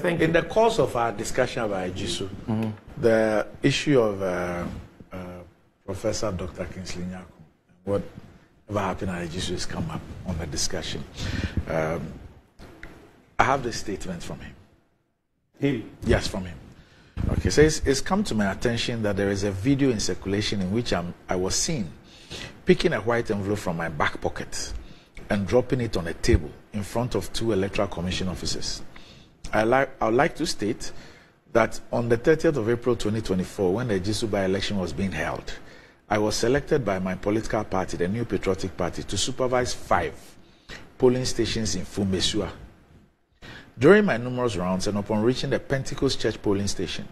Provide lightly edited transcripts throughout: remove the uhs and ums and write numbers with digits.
In the course of our discussion about Ejisu, the issue of Professor Dr. Kingsley Nyarko, whatever happened at Ejisu has come up on the discussion. I have this statement from him. Yes, from him. Okay, so it's come to my attention that there is a video in circulation in which I was seen picking a white envelope from my back pocket and dropping it on a table in front of 2 Electoral Commission officers. I would like to state that on the 30th of April 2024, when the Ejisu by-election was being held, I was selected by my political party, the New Patriotic Party, to supervise 5 polling stations in Fumesua. During my numerous rounds and upon reaching the Pentecost Church polling station,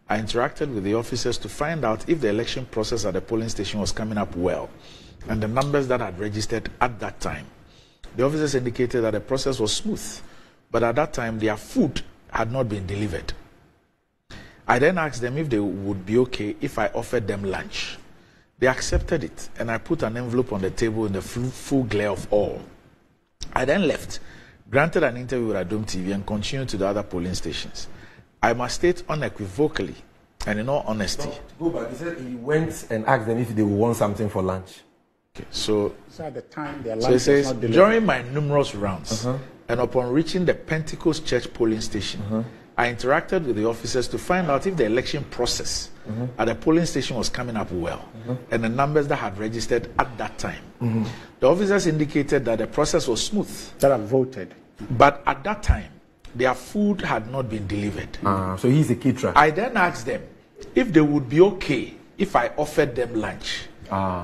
I interacted with the officers to find out if the election process at the polling station was coming up well and the numbers that had registered at that time. The officers indicated that the process was smooth, but at that time their food had not been delivered. I then asked them if they would be okay if I offered them lunch. They accepted it, and I put an envelope on the table in the full glare of all. I then left, granted an interview with Adom TV, and continued to the other polling stations. I must state unequivocally and in all honesty. Go back. He said he went and asked them if they would want something for lunch. Okay, so at the time their so lunch it says, was not delivered. during my numerous rounds and upon reaching the Pentecost Church polling station, I interacted with the officers to find out if the election process at the polling station was coming up well and the numbers that had registered at that time. The officers indicated that the process was smooth. That have voted. But at that time, their food had not been delivered. So he's a caterer. I then asked them if they would be okay if I offered them lunch.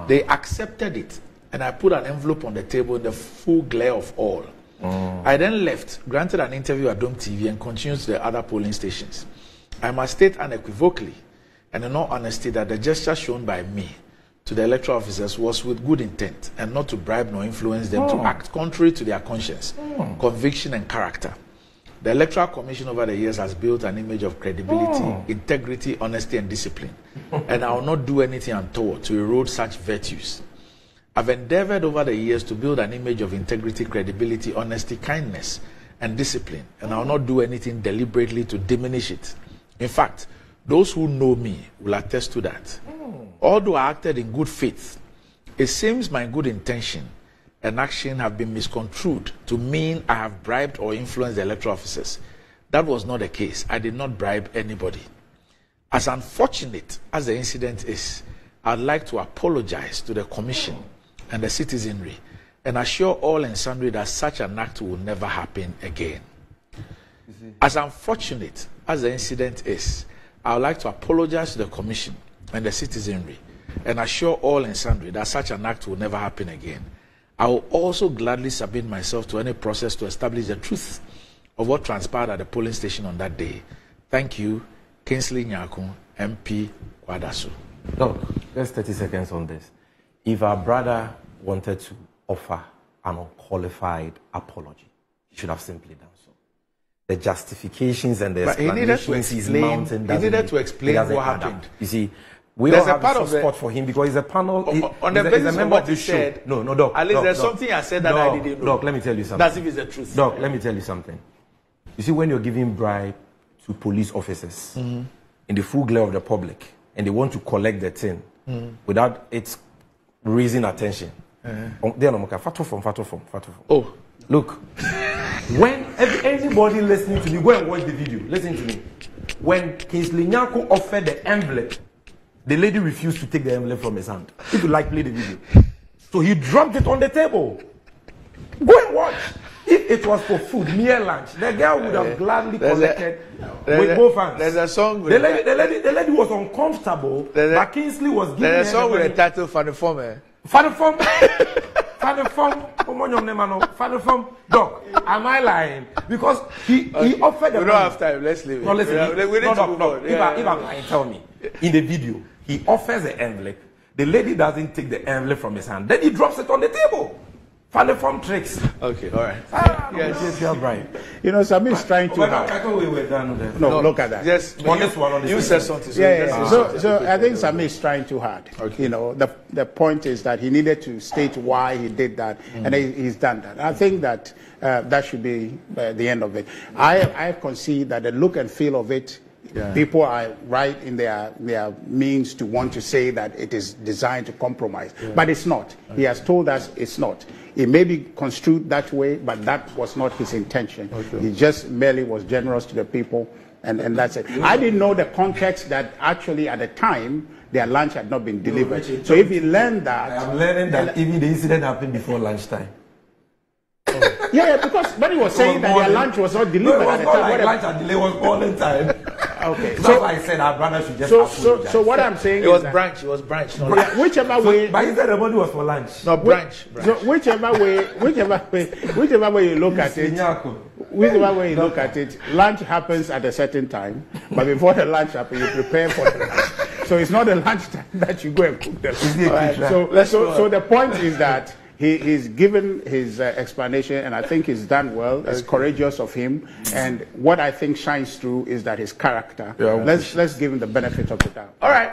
They accepted it, and I put an envelope on the table in the full glare of all. I then left, granted an interview at Dome TV, and continued to the other polling stations. I must state unequivocally and in all honesty that the gesture shown by me to the electoral officers was with good intent and not to bribe nor influence them to act contrary to their conscience, conviction, and character. The Electoral Commission over the years has built an image of credibility, integrity, honesty, and discipline, and I will not do anything untoward to erode such virtues. I've endeavored over the years to build an image of integrity, credibility, honesty, kindness, and discipline, and I will not do anything deliberately to diminish it. In fact, those who know me will attest to that. Although I acted in good faith, it seems my good intention and action have been misconstrued to mean I have bribed or influenced the electoral officers. That was not the case. I did not bribe anybody. As unfortunate as the incident is, I'd like to apologize to the Commission and the citizenry and assure all and sundry that such an act will never happen again. As unfortunate as the incident is, I would like to apologize to the Commission and the citizenry and assure all and sundry that such an act will never happen again. I will also gladly submit myself to any process to establish the truth of what transpired at the polling station on that day. Thank you, Kingsley Nyarko, MP, Kwadaso. Look, just 30 seconds on this. If our brother wanted to offer an unqualified apology, he should have simply done so. The justifications and the explanations he's mounting he needed to explain what happened. You see, we all have a support for him because he's a panel. On the basis of what he said, no, Doc. At least there's something I said that I didn't know. Doc, let me tell you something. That's if it's the truth. Doc, let me tell you something. You see, when you're giving bribe to police officers in the full glare of the public and they want to collect the thing without it raising attention, oh, look, when anybody listening to me, go and watch the video. Listen to me. When Kingsley Nyarko offered the envelope, the lady refused to take the envelope from his hand. If you like, play the video. So he dropped it on the table. Go and watch. If it was for food, mere lunch, the girl would have gladly collected with both hands. There's a song with the lady was uncomfortable, but Kingsley was giving there's a song with the title Fanifome. Fanifome. Doc, am I lying? Because he offered the We don't have time. Let's leave it. No, listen. We need to move on. If I'm lying, tell me. In the video, he offers the envelope. The lady doesn't take the envelope from his hand. Then he drops it on the table. Funny form tricks. Okay, all right. Yes, you're right. You know, Sammy is trying too hard. I thought we were done with that. No, look at that. Yes, On this one, you said something. So I think Sammy is trying too hard. Okay. You know, the point is that he needed to state why he did that, and he's done that. I think that that should be the end of it. I concede that the look and feel of it, people are right in their means to want to say that it is designed to compromise, but it's not. Okay. He has told us it's not. It may be construed that way, but that was not his intention. Okay. He just merely was generous to the people, and that's it. I didn't know the context that actually at the time their lunch had not been delivered. No, so if he learned that... I'm learning that even the incident happened before lunchtime. Yeah, because when he was saying that their lunch was not delivered at the time. Lunch and delay was morning time. Okay, so I said our brother should just apologize. So what I'm saying it was branch. It was branch. No lunch. Whichever way. But he said the money was for lunch. No branch. So whichever way you look at it, lunch happens at a certain time. But before the lunch happens, you prepare for the lunch. So it's not the lunch time that you go and cook them. Right. So the point is that. He's given his explanation, and I think he's done well. It's courageous of him, and what I think shines through is that his character. Let's give him the benefit of the doubt. All right.